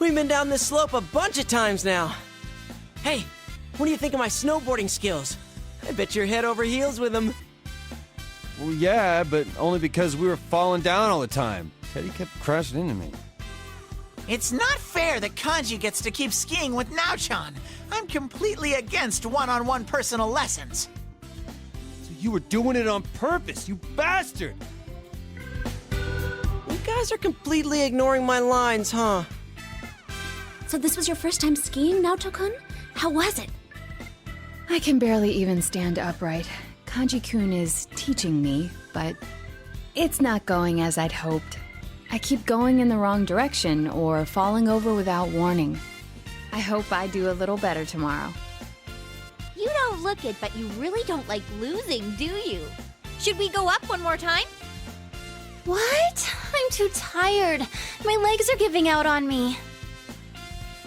We've been down this slope a bunch of times now. Hey, what do you think of my snowboarding skills? I bet you're head over heels with them. Well, yeah, but only because we were falling down all the time. Teddy kept crashing into me. It's not fair that Kanji gets to keep skiing with Naochan. I'm completely against one-on-one personal lessons. So you were doing it on purpose, you bastard! You guys are completely ignoring my lines, huh? So this was your first time skiing, Naoto-kun? How was it? I can barely even stand upright. Kanji-kun is teaching me, but it's not going as I'd hoped. I keep going in the wrong direction or falling over without warning. I hope I do a little better tomorrow. You don't look it, but you really don't like losing, do you? Should we go up one more time? What? I'm too tired. My legs are giving out on me.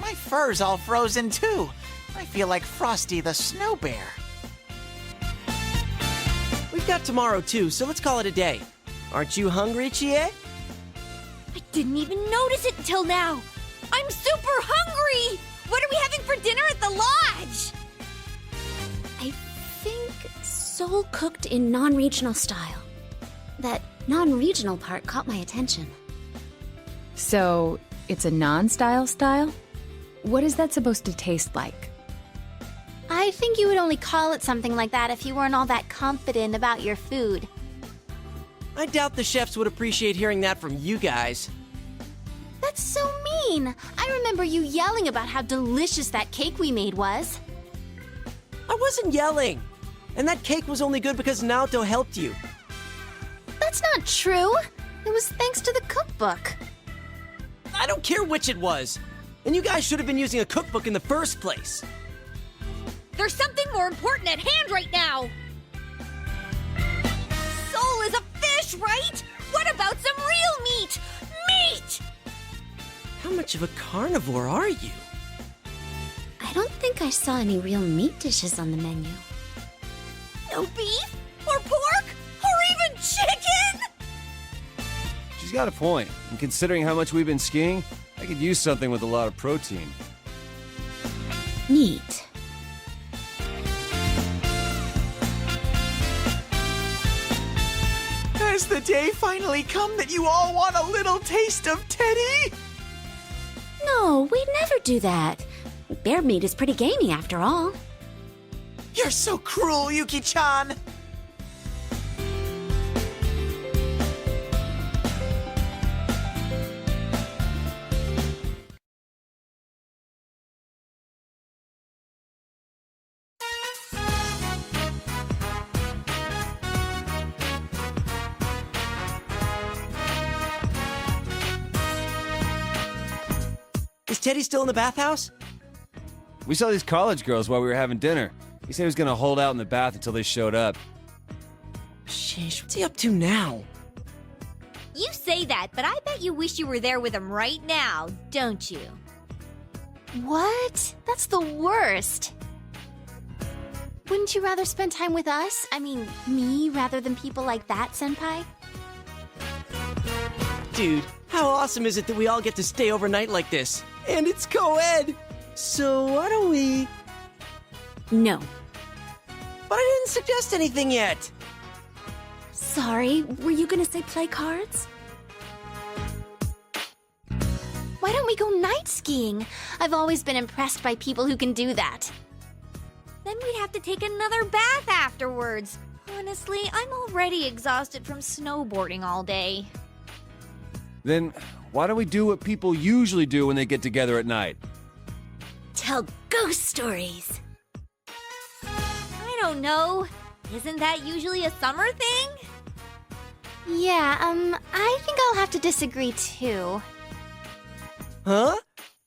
My fur's all frozen too. I feel like Frosty the Snow Bear. We've got tomorrow too, so let's call it a day. Aren't you hungry, Chie? I didn't even notice it until now. I'm super hungry! What are we having for dinner at the lodge? I think soul cooked in non-regional style. That non-regional part caught my attention. So, it's a non-style style? What is that supposed to taste like? I think you would only call it something like that if you weren't all that confident about your food. I doubt the chefs would appreciate hearing that from you guys. That's so mean! I remember you yelling about how delicious that cake we made was. I wasn't yelling. And that cake was only good because Naoto helped you. That's not true! It was thanks to the cookbook. I don't care which it was. And you guys should have been using a cookbook in the first place. There's something more important at hand right now! Soul is a fish, right? What about some real meat? Meat! How much of a carnivore are you? I don't think I saw any real meat dishes on the menu. No beef? Or pork? Or even chicken? She's got a point, and considering how much we've been skiing, I could use something with a lot of protein. Neat. Has the day finally come that you all want a little taste of Teddy? No, we'd never do that. Bear meat is pretty gamey after all. You're so cruel, Yuki-chan! Is Teddy still in the bathhouse? We saw these college girls while we were having dinner. He said he was gonna hold out in the bath until they showed up. Sheesh, what's he up to now? You say that, but I bet you wish you were there with him right now, don't you? What? That's the worst. Wouldn't you rather spend time with us? I mean, me, rather than people like that, Senpai? Dude, how awesome is it that we all get to stay overnight like this? And it's co-ed! So why don't we... No. But I didn't suggest anything yet! Sorry, were you gonna say play cards? Why don't we go night skiing? I've always been impressed by people who can do that. Then we'd have to take another bath afterwards. Honestly, I'm already exhausted from snowboarding all day. Then why don't we do what people usually do when they get together at night? Tell ghost stories. I don't know. Isn't that usually a summer thing? Yeah, I think I'll have to disagree too. Huh?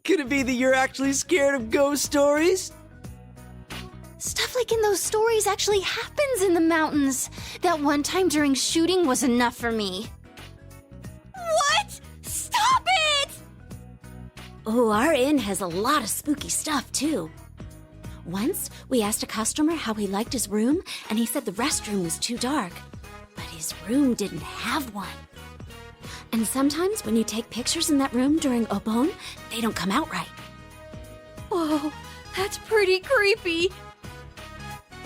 Could it be that you're actually scared of ghost stories? Stuff like in those stories actually happens in the mountains. That one time during shooting was enough for me. What? Stop it! Oh, our inn has a lot of spooky stuff, too. Once, we asked a customer how he liked his room, and he said the restroom was too dark. But his room didn't have one. And sometimes when you take pictures in that room during Obon, they don't come out right. Whoa, that's pretty creepy.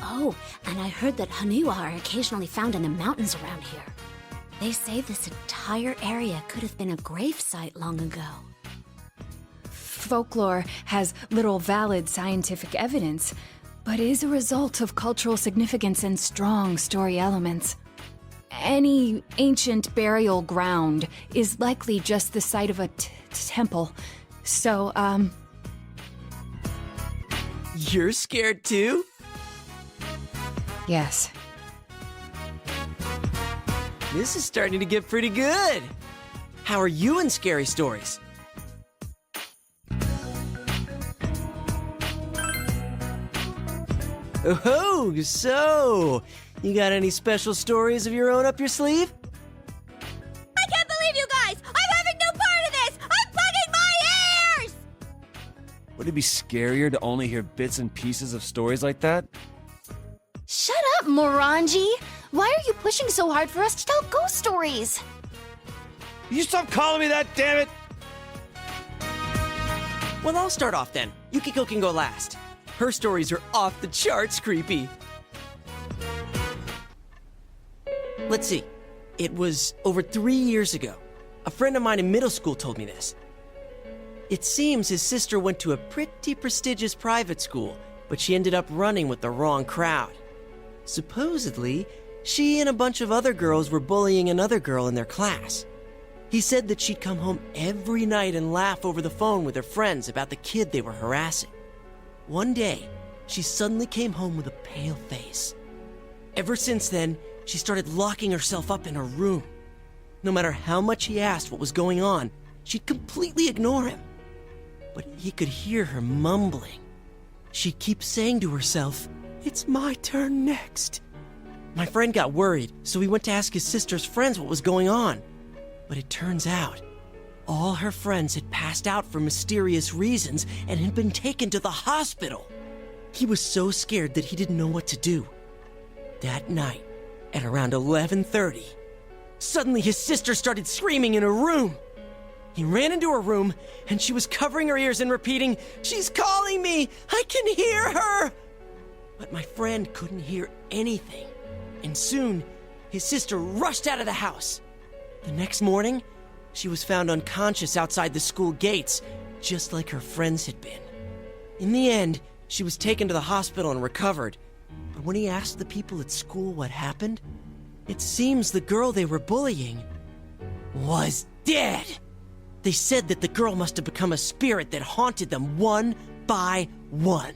Oh, and I heard that Haniwa are occasionally found in the mountains around here. They say this entire area could have been a grave site long ago. Folklore has little valid scientific evidence, but is a result of cultural significance and strong story elements. Any ancient burial ground is likely just the site of a temple. So, You're scared too? yes. This is starting to get pretty good. How are you in scary stories? Oh, so you got any special stories of your own up your sleeve? I can't believe you guys! I'm having no part of this! I'm plugging my ears! Would it be scarier to only hear bits and pieces of stories like that? Shut up, Morangi! Why are you pushing so hard for us to tell ghost stories? You stop calling me that, damn it! Well, I'll start off then. Yukiko can go last. Her stories are off the charts creepy. Let's see. It was over 3 years ago. A friend of mine in middle school told me this. It seems his sister went to a pretty prestigious private school, but she ended up running with the wrong crowd. Supposedly, she and a bunch of other girls were bullying another girl in their class. He said that she'd come home every night and laugh over the phone with her friends about the kid they were harassing. One day, she suddenly came home with a pale face. Ever since then, she started locking herself up in her room. No matter how much he asked what was going on, she'd completely ignore him. But he could hear her mumbling. She'd keep saying to herself, "It's my turn next." My friend got worried, so he went to ask his sister's friends what was going on. But it turns out, all her friends had passed out for mysterious reasons and had been taken to the hospital. He was so scared that he didn't know what to do. That night, at around 11:30, suddenly his sister started screaming in her room. He ran into her room, and she was covering her ears and repeating, "She's calling me! I can hear her!" But my friend couldn't hear anything, and soon his sister rushed out of the house. The next morning, she was found unconscious outside the school gates, just like her friends had been. In the end, she was taken to the hospital and recovered. But when he asked the people at school what happened, it seems the girl they were bullying was dead. They said that the girl must have become a spirit that haunted them one by one.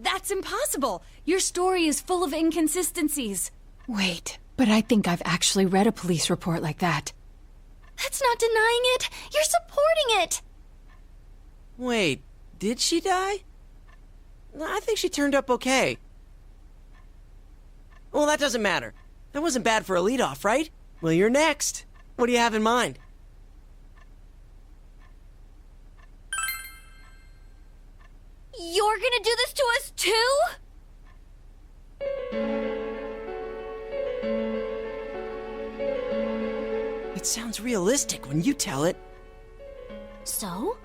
That's impossible! Your story is full of inconsistencies. Wait, but I think I've actually read a police report like that. That's not denying it! You're supporting it! Wait, did she die? I think she turned up okay. Well, that doesn't matter. That wasn't bad for a leadoff, right? Well, you're next. What do you have in mind? You're gonna do this to us too? It sounds realistic when you tell it. So?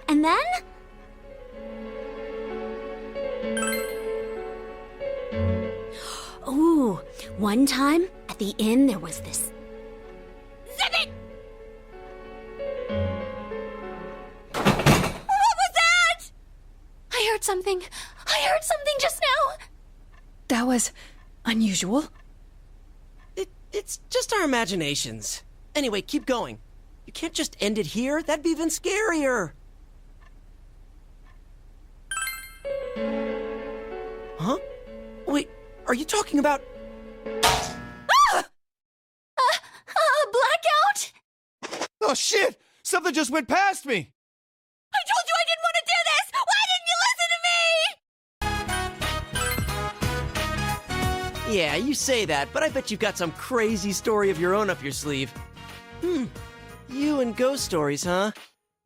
And then? Ooh, one time at the inn there was this. Zip it! What was that? I heard something just now! That was unusual. It's just our imaginations. Anyway, keep going. You can't just end it here. That'd be even scarier. Huh? Wait, are you talking about... Blackout? Oh shit! Something just went past me! I told you I didn't want to do this! Why didn't you listen to me? Yeah, you say that, but I bet you've got some crazy story of your own up your sleeve. You and ghost stories, huh?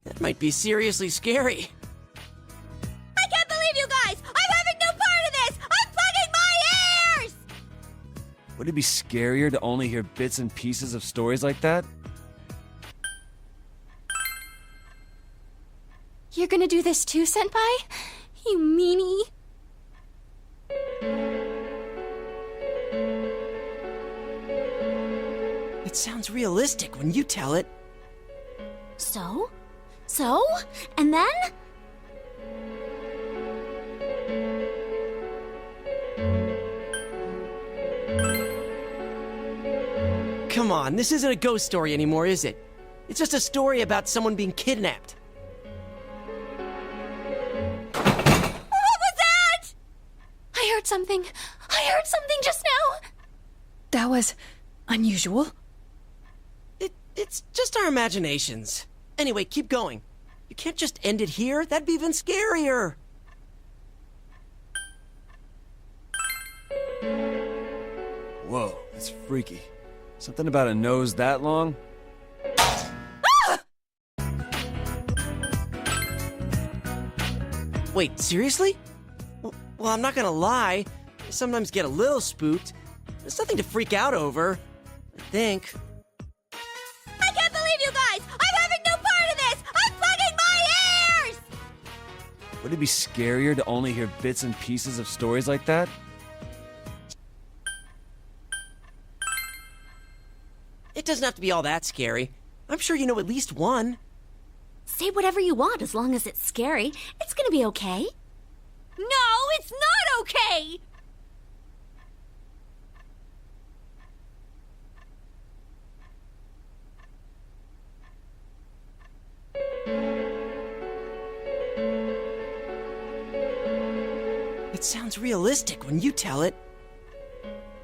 That might be seriously scary. I can't believe you guys! I'm having no part of this! I'm Would it be scarier to only hear bits and pieces of stories like that? You're gonna do this too, Senpai? You meanie. It sounds realistic when you tell it. So? And then? Come on, this isn't a ghost story anymore, is it? It's just a story about someone being kidnapped. What was that? I heard something. I heard something just now. That was unusual. It's just our imaginations. Anyway, keep going. You can't just end it here. That'd be even scarier. Whoa, that's freaky. Something about a nose that long? Wait, seriously? Well, I'm not gonna lie. I sometimes get a little spooked. There's nothing to freak out over, I think. I can't believe you guys! I'm having no part of this! I'm plugging my ears! Would it be scarier to only hear bits and pieces of stories like that? It doesn't have to be all that scary. I'm sure you know at least one. Say whatever you want as long as it's scary. It's gonna be okay. No, it's not okay! It sounds realistic when you tell it.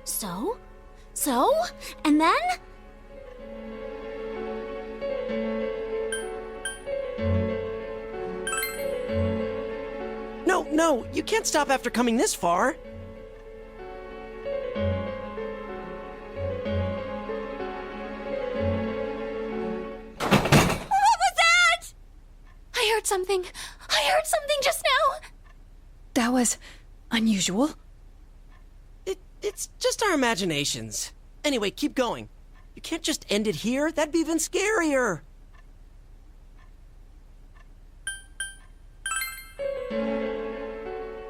So? And then? No, you can't stop after coming this far. What was that? I heard something. I heard something just now. That was unusual. It's just our imaginations. Anyway, keep going. You can't just end it here. That'd be even scarier.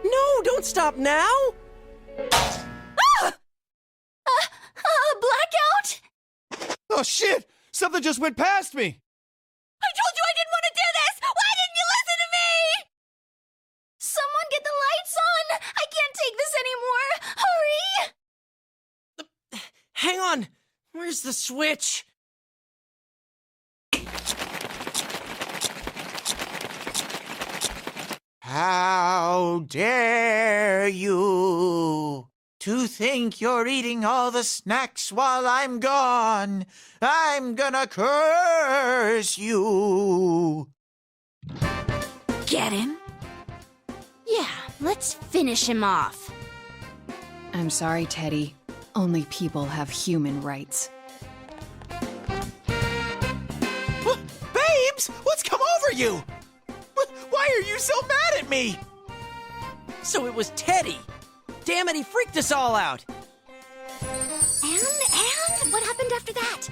No, don't stop now. Blackout? Oh shit! Something just went past me! I told you I didn't want to do this! Why didn't you listen to me? Someone get the lights on! I can't take this anymore! Hurry! Hang on. Where's the switch? How dare you to think you're eating all the snacks while I'm gone? I'm gonna curse you. Get him? Yeah, let's finish him off. I'm sorry, Teddy. Only people have human rights. Babes, what's come over you? Why are you so mad at me? So it was Teddy. Damn it, he freaked us all out. And what happened after that?